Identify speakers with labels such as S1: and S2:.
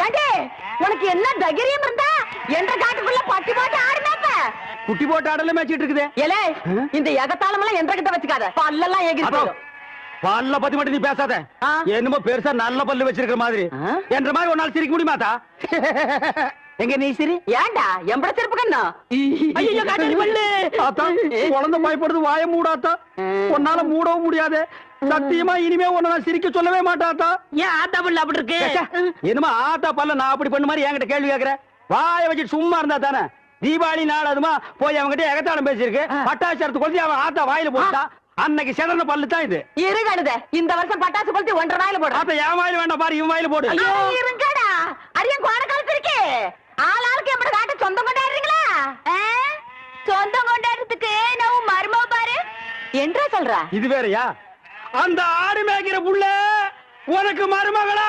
S1: ஏண்டே உனக்கு என்ன தைரியம் இருந்தா என்ற காட்டுக்குள்ள பட்டி போட்டு ஆடுனாப்ப
S2: குட்டி போட்டு ஆடல மேய்ச்சிட்டு இருக்குது.
S1: ஏலே இந்த எகத்தாளம் எல்லாம் என்ற கிட்ட வச்சுக்காத பல்லெல்லாம் ஏகி போயிடும்.
S2: பல்ல பத்தி மட்டும் நீ பேசாத. என்னமோ பெருசா நல்ல பல்லு வச்சிருக்கிற மாதிரி. என்ற மாதிரி ஒரு நாள் சிரிக்க முடியுமாத்தா? எங்க நீ சிரி?
S1: ஏண்டா எம்பட சிரிப்பு கண்ணா?
S2: ஐயோ காட்டாரி பல்லு. ஆத்தா குழந்தை பயப்படுது வாய மூடாத்தா. உன்னால மூடவும் முடியாது. சத்தியமா இனிமே உன்னை நான் சிரிக்க சொல்லவே மாட்டாத்தா.
S1: ஏன் ஆத்தா பல்லு அப்படி இருக்கு?
S2: என்னமா ஆத்தா பல்ல நான் அப்படி பண்ண மாதிரி என்கிட்ட கேள்வி கேக்குற? வாய வச்சுட்டு சும்மா இருந்தா தானே. தீபாவளி நாள் அதுமா போய் அவங்ககிட்ட எகத்தாளம் பேசியிருக்கு. பட்டாசு கொளுத்தி அவன் ஆத்தா வாயில போட்டா. அன்னைக்கு செதற பல்லு தான் இது.
S1: இருங்கடுத இந்த வருஷம் பட்டாசு கொளுத்தி 1.5 வாயில போடு.
S2: ஆத்தா என் வாயில வேண்டாம் பாரு, இவன் வாயில போடு.
S1: ஐயோ இருங்கடா. அரியன் கோண காலத்து இருக்கே. ஆளாளுக்கு எப்படி காட்ட சொந்தம் கொண்டாடுறீங்களா? சொந்தம் கொண்டாடுறதுக்கு நான் மர்மோ பாரு. என்றா சொல்ற?
S2: இது வேறயா? அந்த ஆடு மேய்க்கிற புள்ள உனக்கு மருமகளா